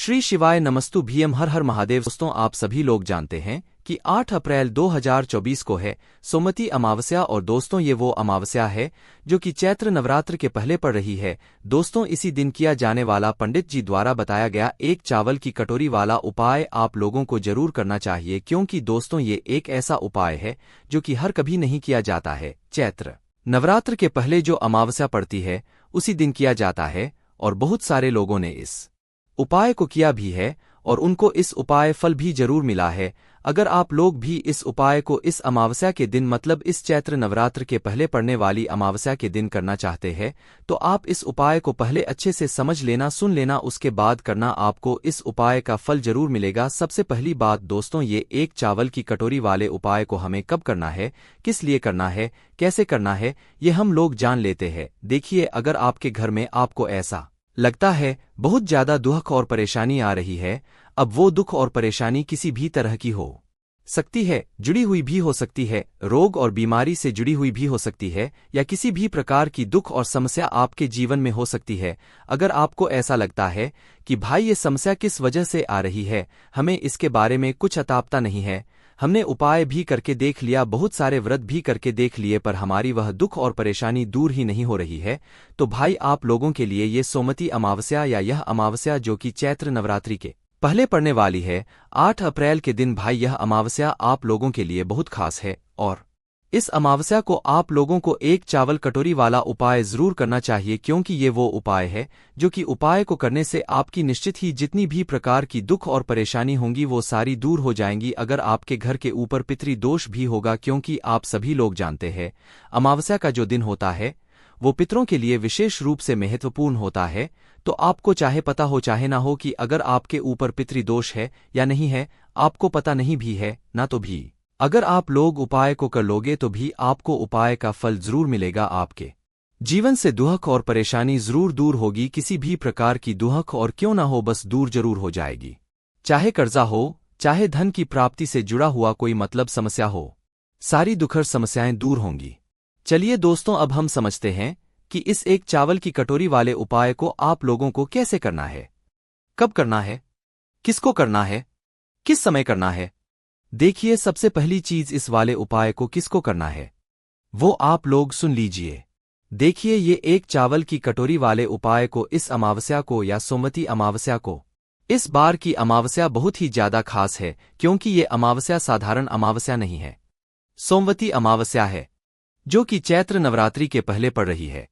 श्री शिवाय नमस्तु भीम हर हर महादेव। दोस्तों, आप सभी लोग जानते हैं कि 8 अप्रैल 2024 को है सोमवती अमावस्या। और दोस्तों, ये वो अमावस्या है जो कि चैत्र नवरात्र के पहले पड़ रही है। दोस्तों, इसी दिन किया जाने वाला पंडित जी द्वारा बताया गया एक चावल की कटोरी वाला उपाय आप लोगों को जरूर करना चाहिए, क्योंकि दोस्तों ये एक ऐसा उपाय है जो कि हर कभी नहीं किया जाता है। चैत्र नवरात्र के पहले जो अमावस्या पड़ती है उसी दिन किया जाता है, और बहुत सारे लोगों ने इस उपाय को किया भी है और उनको इस उपाय फल भी जरूर मिला है। अगर आप लोग भी इस उपाय को इस अमावस्या के दिन मतलब इस चैत्र नवरात्र के पहले पड़ने वाली अमावस्या के दिन करना चाहते हैं तो आप इस उपाय को पहले अच्छे से समझ लेना, सुन लेना, उसके बाद करना। आपको इस उपाय का फल जरूर मिलेगा। सबसे पहली बात दोस्तों, ये एक चावल की कटोरी वाले उपाय को हमें कब करना है, किस लिए करना है, कैसे करना है, ये हम लोग जान लेते हैं। देखिए, अगर आपके घर में आपको ऐसा लगता है बहुत ज्यादा दुख और परेशानी आ रही है, अब वो दुख और परेशानी किसी भी तरह की हो सकती है, जुड़ी हुई भी हो सकती है, रोग और बीमारी से जुड़ी हुई भी हो सकती है, या किसी भी प्रकार की दुख और समस्या आपके जीवन में हो सकती है। अगर आपको ऐसा लगता है कि भाई ये समस्या किस वजह से आ रही है, हमें इसके बारे में कुछ अतापता नहीं है, हमने उपाय भी करके देख लिया, बहुत सारे व्रत भी करके देख लिए, पर हमारी वह दुख और परेशानी दूर ही नहीं हो रही है, तो भाई आप लोगों के लिए ये सोमवती अमावस्या या यह अमावस्या जो कि चैत्र नवरात्रि के पहले पड़ने वाली है 8 अप्रैल के दिन, भाई यह अमावस्या आप लोगों के लिए बहुत खास है। और इस अमावस्या को आप लोगों को एक चावल कटोरी वाला उपाय जरूर करना चाहिए, क्योंकि ये वो उपाय है जो कि उपाय को करने से आपकी निश्चित ही जितनी भी प्रकार की दुख और परेशानी होंगी वो सारी दूर हो जाएंगी। अगर आपके घर के ऊपर पितृ दोष भी होगा, क्योंकि आप सभी लोग जानते हैं अमावस्या का जो दिन होता है वो पितरों के लिए विशेष रूप से महत्वपूर्ण होता है, तो आपको चाहे पता हो चाहे ना हो कि अगर आपके ऊपर पितृदोष है या नहीं है, आपको पता नहीं भी है ना तो भी अगर आप लोग उपाय को कर लोगे तो भी आपको उपाय का फल जरूर मिलेगा। आपके जीवन से दुख और परेशानी जरूर दूर होगी, किसी भी प्रकार की दुख और क्यों ना हो बस दूर जरूर हो जाएगी। चाहे कर्जा हो, चाहे धन की प्राप्ति से जुड़ा हुआ कोई मतलब समस्या हो, सारी दुखर समस्याएं दूर होंगी। चलिए दोस्तों, अब हम समझते हैं कि इस एक चावल की कटोरी वाले उपाय को आप लोगों को कैसे करना है, कब करना है, किसको करना है, किस समय करना है। देखिए, सबसे पहली चीज इस वाले उपाय को किसको करना है वो आप लोग सुन लीजिए। देखिए, ये एक चावल की कटोरी वाले उपाय को इस अमावस्या को या सोमवती अमावस्या को, इस बार की अमावस्या बहुत ही ज्यादा खास है, क्योंकि ये अमावस्या साधारण अमावस्या नहीं है, सोमवती अमावस्या है जो कि चैत्र नवरात्रि के पहले पड़ रही है।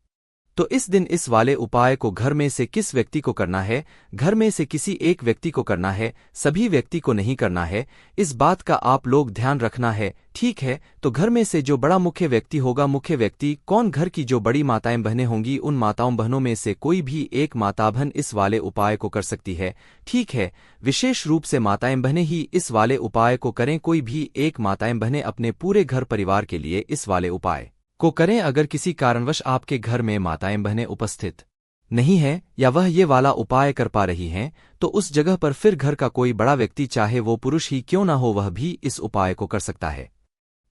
तो इस दिन इस वाले उपाय को घर में से किस व्यक्ति को करना है, घर में से किसी एक व्यक्ति को करना है, सभी व्यक्ति को नहीं करना है। इस बात का आप लोग ध्यान रखना है, ठीक है। तो घर में से जो बड़ा मुख्य व्यक्ति होगा, मुख्य व्यक्ति कौन, घर की जो बड़ी माताएं बहनें होंगी, उन माताओं बहनों में से कोई भी एक माता बहन इस वाले उपाय को कर सकती है, ठीक है। विशेष रूप से माताएं बहनें ही इस वाले उपाय को करें, कोई भी एक माताएं बहनें अपने पूरे घर परिवार के लिए इस वाले उपाय को करें। अगर किसी कारणवश आपके घर में माताएं बहनें उपस्थित नहीं है या वह ये वाला उपाय कर पा रही हैं, तो उस जगह पर फिर घर का कोई बड़ा व्यक्ति, चाहे वो पुरुष ही क्यों ना हो, वह भी इस उपाय को कर सकता है।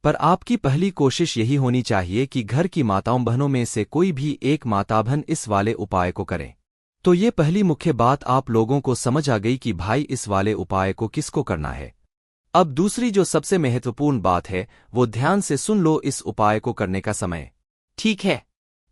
पर आपकी पहली कोशिश यही होनी चाहिए कि घर की माताओं बहनों में से कोई भी एक माता बहन इस वाले उपाय को करे। तो ये पहली मुख्य बात आप लोगों को समझ आ गई कि भाई इस वाले उपाय को किसको करना है। अब दूसरी जो सबसे महत्वपूर्ण बात है वो ध्यान से सुन लो, इस उपाय को करने का समय, ठीक है।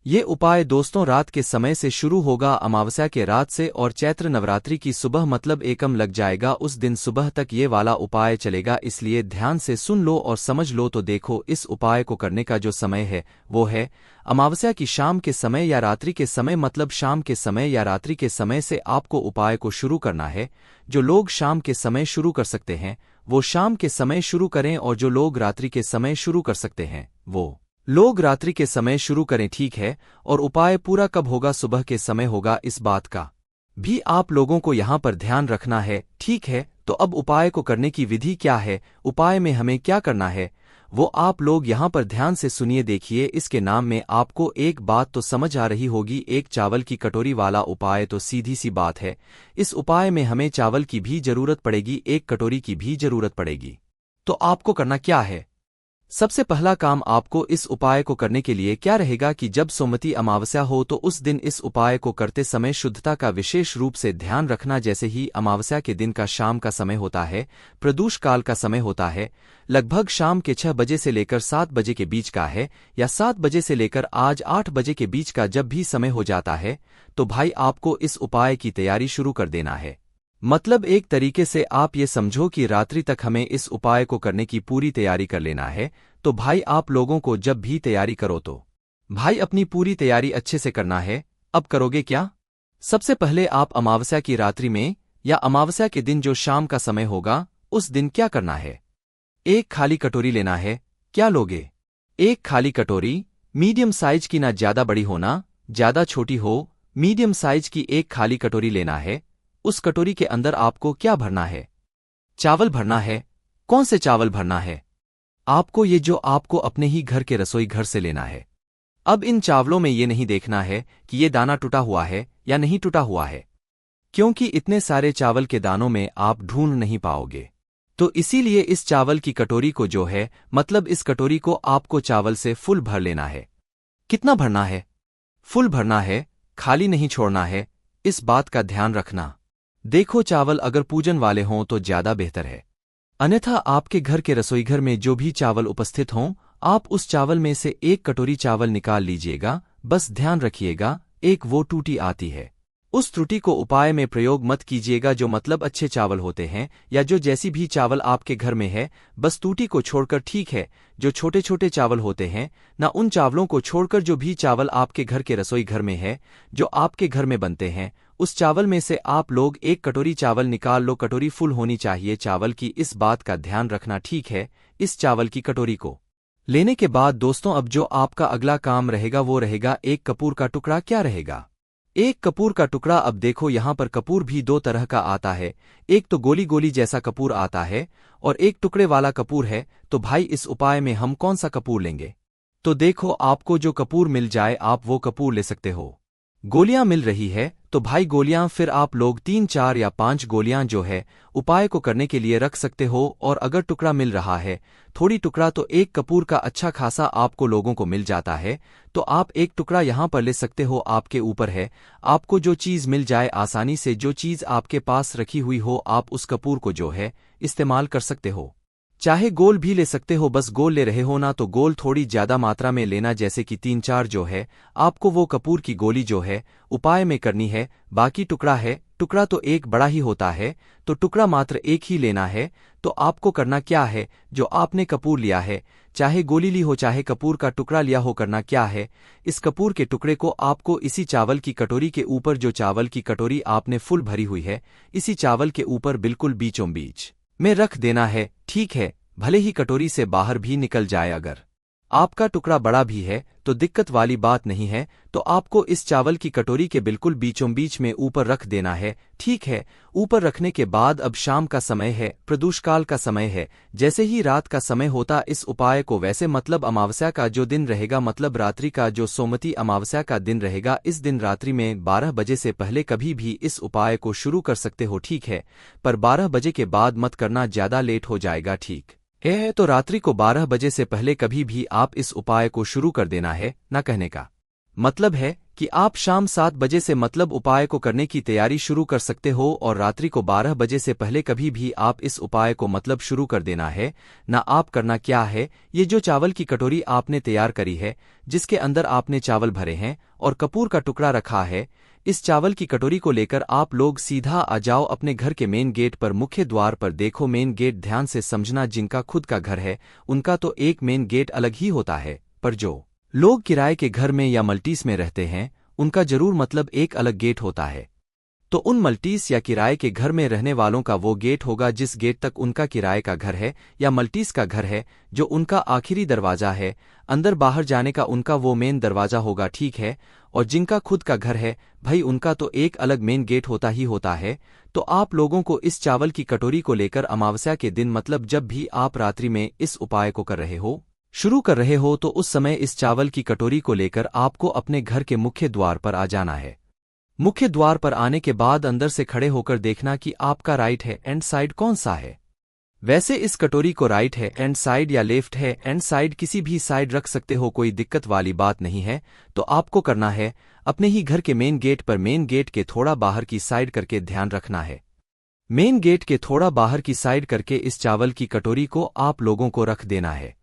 ये उपाय दोस्तों रात के समय से शुरू होगा, अमावस्या के रात से, और चैत्र नवरात्रि की सुबह मतलब एकम लग जाएगा, उस दिन सुबह तक ये वाला उपाय चलेगा। इसलिए ध्यान से सुन लो और समझ लो। तो देखो, इस उपाय को करने का जो समय है वो है अमावस्या की शाम के समय या रात्रि के समय, मतलब शाम के समय या रात्रि के समय से आपको उपाय को शुरू करना है। जो लोग शाम के समय शुरू कर सकते हैं वो शाम के समय शुरू करें, और जो लोग रात्रि के समय शुरू कर सकते हैं वो लोग रात्रि के समय शुरू करें, ठीक है। और उपाय पूरा कब होगा, सुबह के समय होगा, इस बात का भी आप लोगों को यहाँ पर ध्यान रखना है, ठीक है। तो अब उपाय को करने की विधि क्या है, उपाय में हमें क्या करना है, वो आप लोग यहाँ पर ध्यान से सुनिए। देखिए, इसके नाम में आपको एक बात तो समझ आ रही होगी, एक चावल की कटोरी वाला उपाय, तो सीधी सी बात है इस उपाय में हमें चावल की भी जरूरत पड़ेगी, एक कटोरी की भी जरूरत पड़ेगी। तो आपको करना क्या है, सबसे पहला काम आपको इस उपाय को करने के लिए क्या रहेगा कि जब सोमवती अमावस्या हो तो उस दिन इस उपाय को करते समय शुद्धता का विशेष रूप से ध्यान रखना। जैसे ही अमावस्या के दिन का शाम का समय होता है, प्रदोष काल का समय होता है, लगभग शाम के 6 बजे से लेकर 7 बजे के बीच का है, या 7 बजे से लेकर आज 8 बजे के बीच का जब भी समय हो जाता है, तो भाई आपको इस उपाय की तैयारी शुरू कर देना है। मतलब एक तरीके से आप ये समझो कि रात्रि तक हमें इस उपाय को करने की पूरी तैयारी कर लेना है। तो भाई आप लोगों को जब भी तैयारी करो तो भाई अपनी पूरी तैयारी अच्छे से करना है। अब करोगे क्या? सबसे पहले आप अमावस्या की रात्रि में या अमावस्या के दिन जो शाम का समय होगा उस दिन क्या करना है? एक खाली कटोरी लेना है। क्या लोगे? एक खाली कटोरी, मीडियम साइज की, ना ज्यादा बड़ी होना ज्यादा छोटी हो, मीडियम साइज की एक खाली कटोरी लेना है। उस कटोरी के अंदर आपको क्या भरना है? चावल भरना है। कौन से चावल भरना है? आपको ये जो आपको अपने ही घर के रसोई घर से लेना है। अब इन चावलों में ये नहीं देखना है कि ये दाना टूटा हुआ है या नहीं टूटा हुआ है, क्योंकि इतने सारे चावल के दानों में आप ढूंढ नहीं पाओगे। तो इसीलिए इस चावल की कटोरी को जो है, मतलब इस कटोरी को आपको चावल से फुल भर लेना है। कितना भरना है? फुल भरना है, खाली नहीं छोड़ना है। इस बात का ध्यान रखना। देखो, चावल अगर पूजन वाले हों तो ज्यादा बेहतर है, अन्यथा आपके घर के रसोईघर में जो भी चावल उपस्थित हों, आप उस चावल में से एक कटोरी चावल निकाल लीजिएगा। बस ध्यान रखिएगा, एक वो टूटी आती है, उस त्रुटि को उपाय में प्रयोग मत कीजिएगा। जो मतलब अच्छे चावल होते हैं या जो जैसी भी चावल आपके घर में है, बस टूटी को छोड़कर, ठीक है। जो छोटे छोटे चावल होते हैं ना, उन चावलों को छोड़कर जो भी चावल आपके घर के रसोई घर में है, जो आपके घर में बनते हैं, उस चावल में से आप लोग एक कटोरी चावल निकाल लो। कटोरी फुल होनी चाहिए चावल की, इस बात का ध्यान रखना, ठीक है। इस चावल की कटोरी को लेने के बाद दोस्तों, अब जो आपका अगला काम रहेगा वो रहेगा एक कपूर का टुकड़ा। क्या रहेगा? एक कपूर का टुकड़ा। अब देखो, यहाँ पर कपूर भी दो तरह का आता है। एक तो गोली गोली जैसा कपूर आता है और एक टुकड़े वाला कपूर है। तो भाई इस उपाय में हम कौन सा कपूर लेंगे? तो देखो, आपको जो कपूर मिल जाए आप वो कपूर ले सकते हो। गोलियां मिल रही है तो भाई गोलियां फिर आप लोग 3, 4 या 5 गोलियां जो है उपाय को करने के लिए रख सकते हो। और अगर टुकड़ा मिल रहा है थोड़ी टुकड़ा, तो एक कपूर का अच्छा खासा आपको लोगों को मिल जाता है, तो आप एक टुकड़ा यहां पर ले सकते हो। आपके ऊपर है, आपको जो चीज मिल जाए आसानी से, जो चीज आपके पास रखी हुई हो, आप उस कपूर को जो है इस्तेमाल कर सकते हो। चाहे गोल भी ले सकते हो, बस गोल ले रहे हो ना तो गोल थोड़ी ज्यादा मात्रा में लेना, जैसे कि 3, 4 जो है आपको वो कपूर की गोली जो है उपाय में करनी है। बाकी टुकड़ा है, टुकड़ा तो एक बड़ा ही होता है, तो टुकड़ा मात्र एक ही लेना है। तो आपको करना क्या है, जो आपने कपूर लिया है, चाहे गोली ली हो चाहे कपूर का टुकड़ा लिया हो, करना क्या है, इस कपूर के टुकड़े को आपको इसी चावल की कटोरी के ऊपर, जो चावल की कटोरी आपने फुल भरी हुई है, इसी चावल के ऊपर बिल्कुल बीचों बीच में रख देना है, ठीक है। भले ही कटोरी से बाहर भी निकल जाए, अगर आपका टुकड़ा बड़ा भी है तो दिक्कत वाली बात नहीं है। तो आपको इस चावल की कटोरी के बिल्कुल बीचों बीच में ऊपर रख देना है, ठीक है। ऊपर रखने के बाद अब शाम का समय है, प्रदोषकाल का समय है, जैसे ही रात का समय होता इस उपाय को, वैसे मतलब अमावस्या का जो दिन रहेगा, मतलब रात्रि का जो सोमवती अमावस्या का दिन रहेगा, इस दिन रात्रि में 12 बजे से पहले कभी भी इस उपाय को शुरू कर सकते हो, ठीक है। पर 12 बजे के बाद मत करना, ज्यादा लेट हो जाएगा, ठीक है। तो रात्रि को 12 बजे से पहले कभी भी आप इस उपाय को शुरू कर देना है। ना कहने का मतलब है कि आप शाम 7 बजे से मतलब उपाय को करने की तैयारी शुरू कर सकते हो, और रात्रि को 12 बजे से पहले कभी भी आप इस उपाय को मतलब शुरू कर देना है ना। आप करना क्या है, ये जो चावल की कटोरी आपने तैयार करी है, जिसके अंदर आपने चावल भरे हैं और कपूर का टुकड़ा रखा है, इस चावल की कटोरी को लेकर आप लोग सीधा आ जाओ अपने घर के मेन गेट पर, मुख्य द्वार पर। देखो मेन गेट ध्यान से समझना, जिनका खुद का घर है उनका तो एक मेन गेट अलग ही होता है, पर जो लोग किराए के घर में या मल्टीस में रहते हैं उनका जरूर मतलब एक अलग गेट होता है। तो उन मल्टीस या किराए के घर में रहने वालों का वो गेट होगा जिस गेट तक उनका किराए का घर है या मल्टीस का घर है, जो उनका आखिरी दरवाजा है, अंदर बाहर जाने का उनका वो मेन दरवाजा होगा, ठीक है। और जिनका खुद का घर है भाई, उनका तो एक अलग मेन गेट होता ही होता है। तो आप लोगों को इस चावल की कटोरी को लेकर अमावस्या के दिन, मतलब जब भी आप रात्रि में इस उपाय को कर रहे हो, शुरू कर रहे हो, तो उस समय इस चावल की कटोरी को लेकर आपको अपने घर के मुख्य द्वार पर आ जाना है। मुख्य द्वार पर आने के बाद अंदर से खड़े होकर देखना कि आपका राइट हैंड साइड कौन सा है। वैसे इस कटोरी को राइट है एंड साइड या लेफ्ट है एंड साइड किसी भी साइड रख सकते हो, कोई दिक्कत वाली बात नहीं है। तो आपको करना है अपने ही घर के मेन गेट पर मेन गेट के थोड़ा बाहर की साइड करके ध्यान रखना है। मेन गेट के थोड़ा बाहर की साइड करके इस चावल की कटोरी को आप लोगों को रख देना है।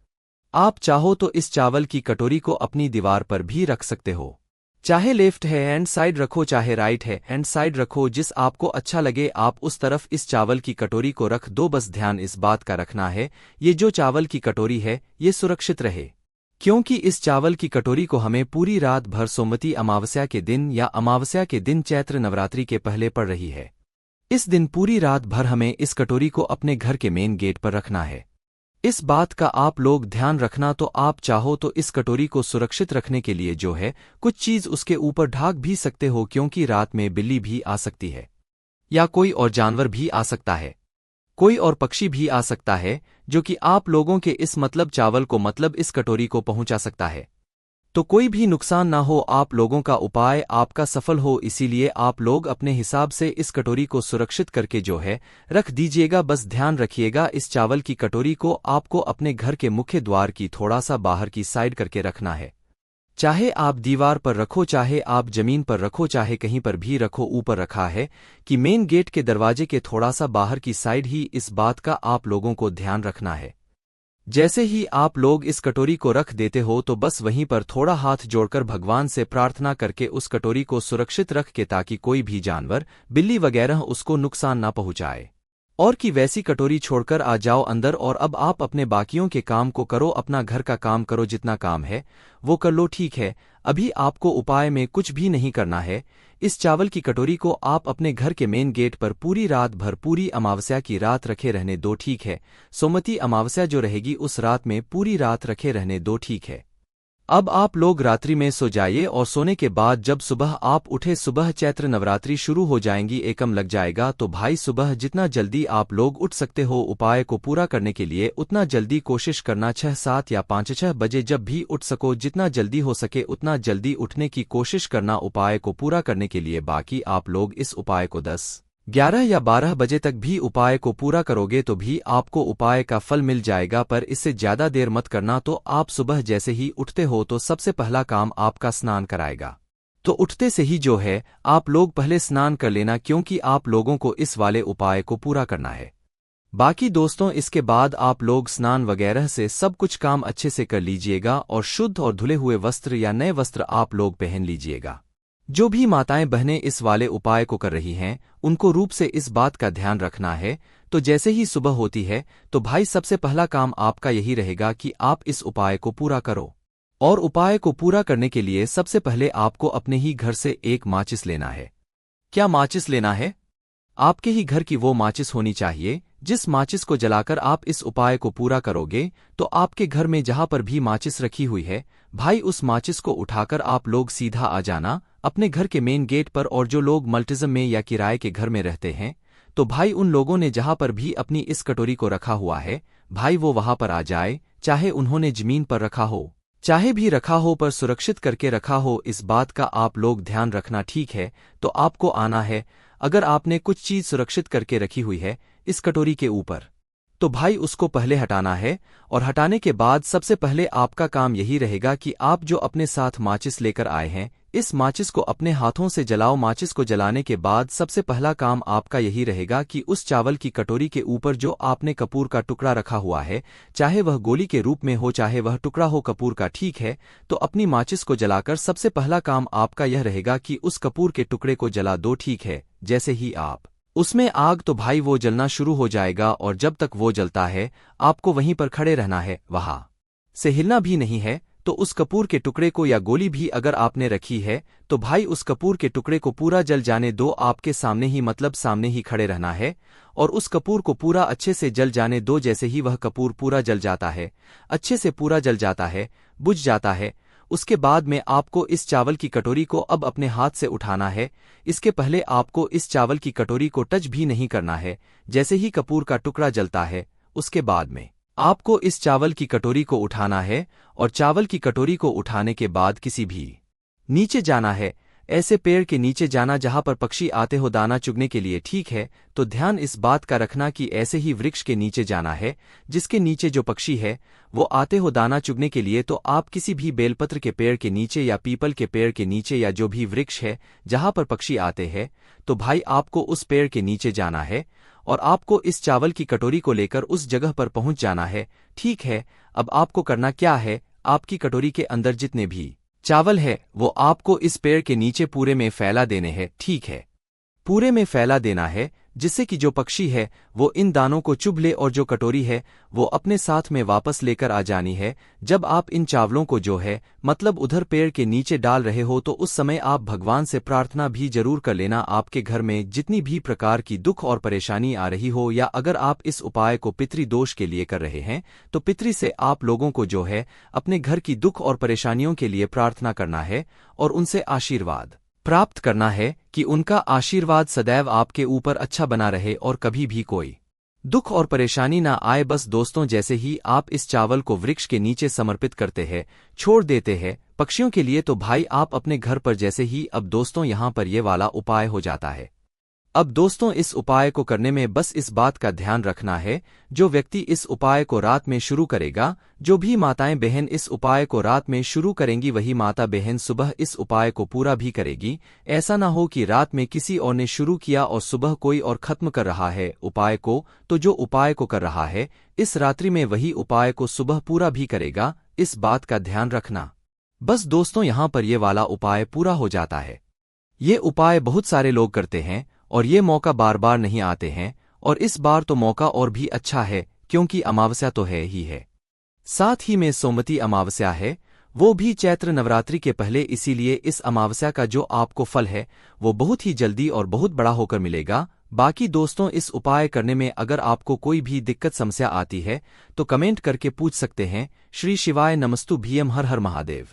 आप चाहो तो इस चावल की कटोरी को अपनी दीवार पर भी रख सकते हो। चाहे लेफ्ट है एंड साइड रखो, चाहे राइट है एंड साइड रखो, जिस आपको अच्छा लगे आप उस तरफ इस चावल की कटोरी को रख दो। बस ध्यान इस बात का रखना है ये जो चावल की कटोरी है ये सुरक्षित रहे, क्योंकि इस चावल की कटोरी को हमें पूरी रात भर सोमवती अमावस्या के दिन या अमावस्या के दिन चैत्र नवरात्रि के पहले पड़ रही है। इस दिन पूरी रात भर हमें इस कटोरी को अपने घर के मेन गेट पर रखना है। इस बात का आप लोग ध्यान रखना। तो आप चाहो तो इस कटोरी को सुरक्षित रखने के लिए जो है कुछ चीज उसके ऊपर ढाक भी सकते हो, क्योंकि रात में बिल्ली भी आ सकती है या कोई और जानवर भी आ सकता है, कोई और पक्षी भी आ सकता है जो कि आप लोगों के इस चावल को इस कटोरी को पहुंचा सकता है। तो कोई भी नुकसान ना हो, आप लोगों का उपाय आपका सफल हो, इसीलिए आप लोग अपने हिसाब से इस कटोरी को सुरक्षित करके जो है रख दीजिएगा। बस ध्यान रखिएगा इस चावल की कटोरी को आपको अपने घर के मुख्य द्वार की थोड़ा सा बाहर की साइड करके रखना है। चाहे आप दीवार पर रखो, चाहे आप जमीन पर रखो, चाहे कहीं पर भी रखो, ऊपर रखा है कि मेन गेट के दरवाजे के थोड़ा सा बाहर की साइड ही। इस बात का आप लोगों को ध्यान रखना है। जैसे ही आप लोग इस कटोरी को रख देते हो तो बस वहीं पर थोड़ा हाथ जोड़कर भगवान से प्रार्थना करके उस कटोरी को सुरक्षित रख के, ताकि कोई भी जानवर बिल्ली वगैरह उसको नुकसान ना पहुंचाए, और कि वैसी कटोरी छोड़कर आ जाओ अंदर। और अब आप अपने बाकियों के काम को करो, अपना घर का काम करो, जितना काम है वो कर लो, ठीक है। अभी आपको उपाय में कुछ भी नहीं करना है। इस चावल की कटोरी को आप अपने घर के मेन गेट पर पूरी रात भर, पूरी अमावस्या की रात रखे रहने दो, ठीक है। सोमवती अमावस्या जो रहेगी उस रात में पूरी रात रखे रहने दो, ठीक है। अब आप लोग रात्रि में सो जाइए और सोने के बाद जब सुबह आप उठे, सुबह चैत्र नवरात्रि शुरू हो जाएंगी, एकम लग जाएगा। तो भाई सुबह जितना जल्दी आप लोग उठ सकते हो उपाय को पूरा करने के लिए उतना जल्दी कोशिश करना, 6-7 या 5-6 बजे जब भी उठ सको, जितना जल्दी हो सके उतना जल्दी उठने की कोशिश करना उपाय को पूरा करने के लिए। बाकी आप लोग इस उपाय को 10-11 या 12 बजे तक भी उपाय को पूरा करोगे तो भी आपको उपाय का फल मिल जाएगा, पर इससे ज्यादा देर मत करना। तो आप सुबह जैसे ही उठते हो तो सबसे पहला काम आपका स्नान कराएगा। तो उठते से ही जो है आप लोग पहले स्नान कर लेना, क्योंकि आप लोगों को इस वाले उपाय को पूरा करना है। बाकी दोस्तों इसके बाद आप लोग स्नान वगैरह से सब कुछ काम अच्छे से कर लीजिएगा और शुद्ध और धुले हुए वस्त्र या नए वस्त्र आप लोग पहन लीजिएगा। जो भी माताएं बहनें इस वाले उपाय को कर रही हैं उनको रूप से इस बात का ध्यान रखना है। तो जैसे ही सुबह होती है तो भाई सबसे पहला काम आपका यही रहेगा कि आप इस उपाय को पूरा करो। और उपाय को पूरा करने के लिए सबसे पहले आपको अपने ही घर से एक माचिस लेना है। क्या माचिस लेना है? आपके ही घर की वो माचिस होनी चाहिए जिस माचिस को जलाकर आप इस उपाय को पूरा करोगे। तो आपके घर में जहां पर भी माचिस रखी हुई है भाई उस माचिस को उठाकर आप लोग सीधा आ जाना अपने घर के मेन गेट पर। और जो लोग मल्टीजम में या किराए के घर में रहते हैं तो भाई उन लोगों ने जहां पर भी अपनी इस कटोरी को रखा हुआ है भाई वो वहां पर आ जाए, चाहे उन्होंने जमीन पर रखा हो चाहे भी रखा हो, पर सुरक्षित करके रखा हो। इस बात का आप लोग ध्यान रखना, ठीक है। तो आपको आना है, अगर आपने कुछ चीज सुरक्षित करके रखी हुई है इस कटोरी के ऊपर तो भाई उसको पहले हटाना है। और हटाने के बाद सबसे पहले आपका काम यही रहेगा कि आप जो अपने साथ माचिस लेकर आए हैं इस माचिस को अपने हाथों से जलाओ। माचिस को जलाने के बाद सबसे पहला काम आपका यही रहेगा कि उस चावल की कटोरी के ऊपर जो आपने कपूर का टुकड़ा रखा हुआ है, चाहे वह गोली के रूप में हो चाहे वह टुकड़ा हो कपूर का, ठीक है। तो अपनी माचिस को जलाकर सबसे पहला काम आपका यह रहेगा कि उस कपूर के टुकड़े को जला दो, ठीक है। जैसे ही आप उसमें आग तो भाई वो जलना शुरू हो जाएगा, और जब तक वो जलता है आपको वहीं पर खड़े रहना है, वहां से हिलना भी नहीं है। तो उस कपूर के टुकड़े को या गोली भी अगर आपने रखी है तो भाई उस कपूर के टुकड़े को पूरा जल जाने दो, आपके सामने ही सामने ही खड़े रहना है और उस कपूर को पूरा अच्छे से जल जाने दो। जैसे ही वह कपूर पूरा जल जाता है, अच्छे से पूरा जल जाता है, बुझ जाता है, उसके बाद में आपको इस चावल की कटोरी को अब अपने हाथ से उठाना है। इसके पहले आपको इस चावल की कटोरी को टच भी नहीं करना है। जैसे ही कपूर का टुकड़ा जलता है उसके बाद में आपको इस चावल की कटोरी को उठाना है, और चावल की कटोरी को उठाने के बाद किसी भी नीचे जाना है। ऐसे पेड़ के नीचे जाना जहां पर पक्षी आते हो दाना चुगने के लिए, ठीक है। तो ध्यान इस बात का रखना कि ऐसे ही वृक्ष के नीचे जाना है जिसके नीचे जो पक्षी है वो आते हो दाना चुगने के लिए। तो आप किसी भी बेलपत्र के पेड़ के नीचे या पीपल के पेड़ के नीचे या जो भी वृक्ष है जहां पर पक्षी आते हैं, तो भाई आपको उस पेड़ के नीचे जाना है और आपको इस चावल की कटोरी को लेकर उस जगह पर पहुंच जाना है, ठीक है। अब आपको करना क्या है, आपकी कटोरी के अंदर जितने भी चावल है वो आपको इस पेड़ के नीचे पूरे में फैला देने हैं, ठीक है। पूरे में फैला देना है जिससे कि जो पक्षी है वो इन दानों को चुभ ले और जो कटोरी है वो अपने साथ में वापस लेकर आ जानी है। जब आप इन चावलों को जो है मतलब उधर पेड़ के नीचे डाल रहे हो तो उस समय आप भगवान से प्रार्थना भी जरूर कर लेना आपके घर में जितनी भी प्रकार की दुख और परेशानी आ रही हो, या अगर आप इस उपाय को पितृ दोष के लिए कर रहे हैं तो पितृ से आप लोगों को जो है अपने घर की दुख और परेशानियों के लिए प्रार्थना करना है और उनसे आशीर्वाद प्राप्त करना है कि उनका आशीर्वाद सदैव आपके ऊपर अच्छा बना रहे और कभी भी कोई दुख और परेशानी ना आए। बस दोस्तों, जैसे ही आप इस चावल को वृक्ष के नीचे समर्पित करते हैं, छोड़ देते हैं पक्षियों के लिए, तो भाई आप अपने घर पर जैसे ही अब दोस्तों यहाँ पर ये वाला उपाय हो जाता है। अब दोस्तों इस उपाय को करने में बस इस बात का ध्यान रखना है, जो व्यक्ति इस उपाय को रात में शुरू करेगा, जो भी माताएं बहन इस उपाय को रात में शुरू करेंगी वही माता बहन सुबह इस उपाय को पूरा भी करेगी। ऐसा ना हो कि रात में किसी और ने शुरू किया और सुबह कोई और खत्म कर रहा है उपाय को, तो जो उपाय को कर रहा है इस रात्रि में वही उपाय को सुबह पूरा भी करेगा। इस बात का ध्यान रखना। बस दोस्तों यहाँ पर ये वाला उपाय पूरा हो जाता है। ये उपाय बहुत सारे लोग करते हैं और ये मौका बार बार नहीं आते हैं, और इस बार तो मौका और भी अच्छा है क्योंकि अमावस्या तो है ही है, साथ ही में सोमवती अमावस्या है, वो भी चैत्र नवरात्रि के पहले। इसीलिए इस अमावस्या का जो आपको फल है वो बहुत ही जल्दी और बहुत बड़ा होकर मिलेगा। बाकी दोस्तों इस उपाय करने में अगर आपको कोई भी दिक्कत समस्या आती है तो कमेंट करके पूछ सकते हैं। श्री शिवाय नमस्तु भीम, हर हर महादेव।